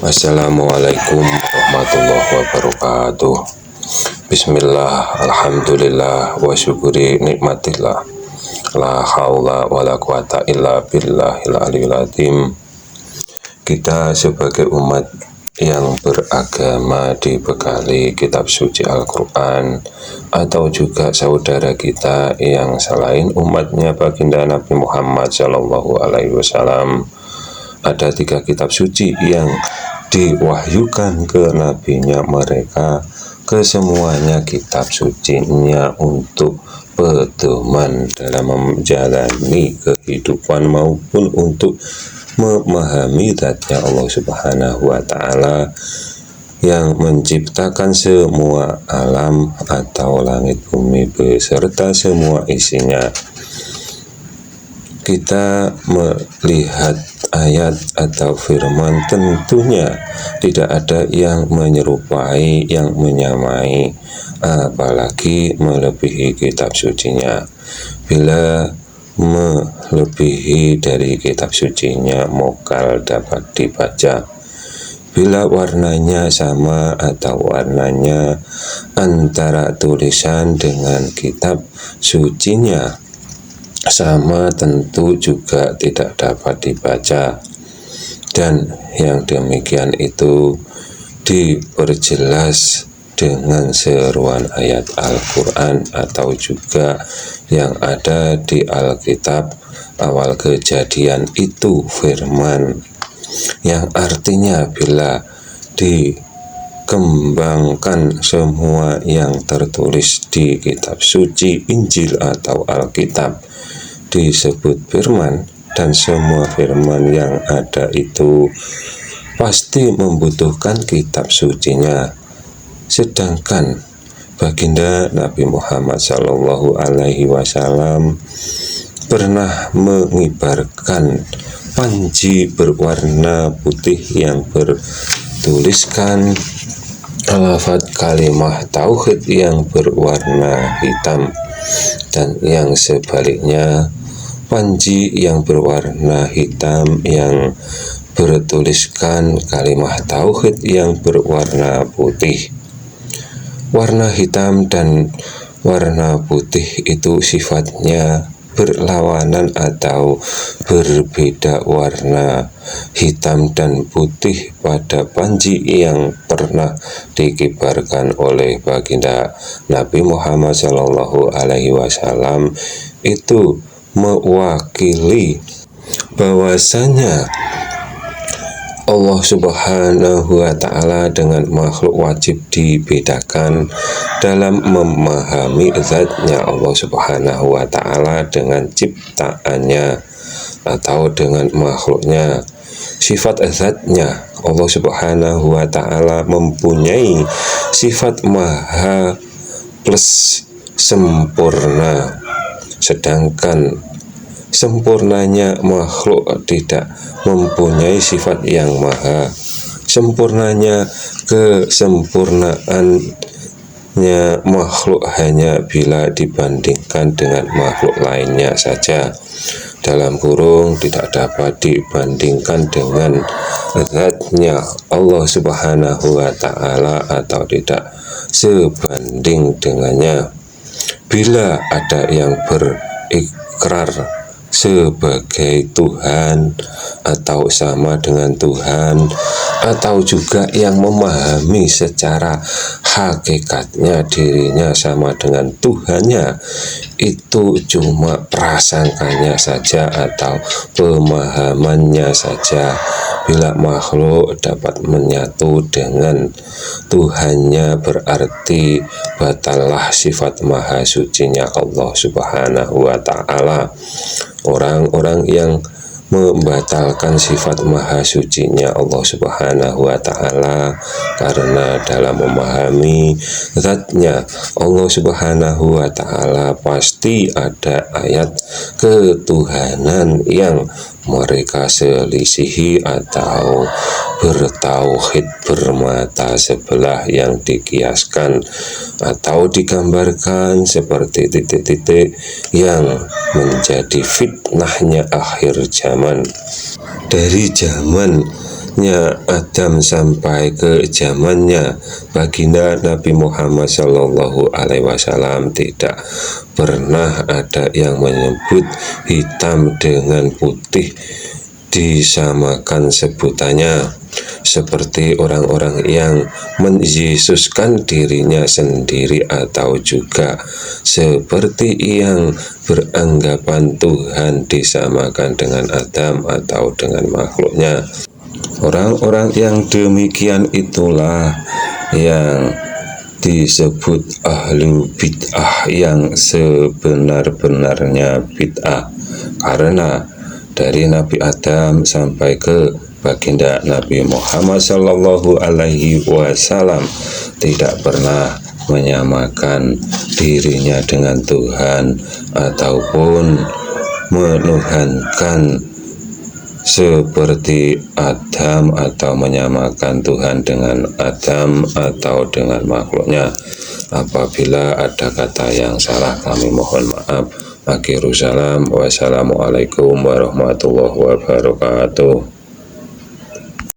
Assalamualaikum warahmatullahi wabarakatuh. Bismillah, alhamdulillah, wa syukuri nikmatillah. La haula wa la quwata illa billahil aliyil azim. Kita sebagai umat yang beragama dibekali kitab suci Al-Quran, atau juga saudara kita yang selain umatnya baginda Nabi Muhammad SAW, ada 3 kitab suci yang diwahyukan ke nabinya mereka. Kesemuanya kitab sucinya untuk pedoman dalam menjalani kehidupan maupun untuk memahami zatnya Allah Subhanahu wa Ta'ala yang menciptakan semua alam atau langit bumi beserta semua isinya. Kita melihat ayat atau firman, tentunya tidak ada yang menyerupai, yang menyamai, apalagi melebihi kitab sucinya. Bila melebihi dari kitab sucinya, mokal dapat dibaca. Bila warnanya sama atau warnanya antara tulisan dengan kitab sucinya sama, tentu juga tidak dapat dibaca. Dan yang demikian itu diperjelas dengan seruan ayat Al-Quran atau juga yang ada di Alkitab. Awal kejadian itu firman, yang artinya bila dikembangkan semua yang tertulis di kitab suci, Injil atau Alkitab disebut firman, dan semua firman yang ada itu pasti membutuhkan kitab sucinya. Sedangkan baginda Nabi Muhammad SAW pernah mengibarkan panji berwarna putih yang bertuliskan lafaz kalimah tauhid yang berwarna hitam, dan yang sebaliknya panji yang berwarna hitam yang bertuliskan kalimah tauhid yang berwarna putih. Warna hitam dan warna putih itu sifatnya berlawanan atau berbeda warna. Hitam dan putih pada panji yang pernah dikibarkan oleh baginda Nabi Muhammad SAW itu mewakili bahwasanya Allah Subhanahu wa Ta'ala dengan makhluk wajib dibedakan dalam memahami zatnya Allah Subhanahu wa Ta'ala dengan ciptaannya atau dengan makhluknya. Sifat zatnya Allah Subhanahu wa Ta'ala mempunyai sifat maha plus sempurna, sedangkan sempurnanya makhluk tidak mempunyai sifat yang maha. Sempurnanya kesempurnaannya makhluk hanya bila dibandingkan dengan makhluk lainnya saja. Dalam kurung, tidak dapat dibandingkan dengan zatnya Allah Subhanahu wa Ta'ala atau tidak sebanding dengannya. Bila ada yang berikrar sebagai Tuhan atau sama dengan Tuhan, atau juga yang memahami secara hakikatnya dirinya sama dengan Tuhannya, itu cuma prasangkanya saja atau pemahamannya saja. Bila makhluk dapat menyatu dengan Tuhannya, berarti batallah sifat maha sucinya Allah Subhanahu wa Ta'ala. Orang-orang yang membatalkan sifat maha sucinya Allah Subhanahu wa Ta'ala karena dalam memahami zatnya Allah Subhanahu wa Ta'ala pasti ada ayat ketuhanan yang mereka selisihi atau bertauhid bermata sebelah yang dikiaskan atau digambarkan seperti titik-titik yang menjadi fitnahnya akhir zaman. Dari zaman Adam sampai ke zamannya baginda Nabi Muhammad Shallallahu Alaihi Wasallam tidak pernah ada yang menyebut hitam dengan putih disamakan sebutannya, seperti orang-orang yang menyesuskan dirinya sendiri, atau juga seperti yang beranggapan Tuhan disamakan dengan Adam atau dengan makhluknya. Orang-orang yang demikian itulah yang disebut ahlu bid'ah yang sebenar-benarnya bid'ah, karena dari Nabi Adam sampai ke baginda Nabi Muhammad Shallallahu Alaihi Wasallam tidak pernah menyamakan dirinya dengan Tuhan ataupun menuhankan seperti Adam atau menyamakan Tuhan dengan Adam atau dengan makhluknya. Apabila ada kata yang salah, kami mohon maaf. Akhirul salam, wassalamualaikum warahmatullahi wabarakatuh.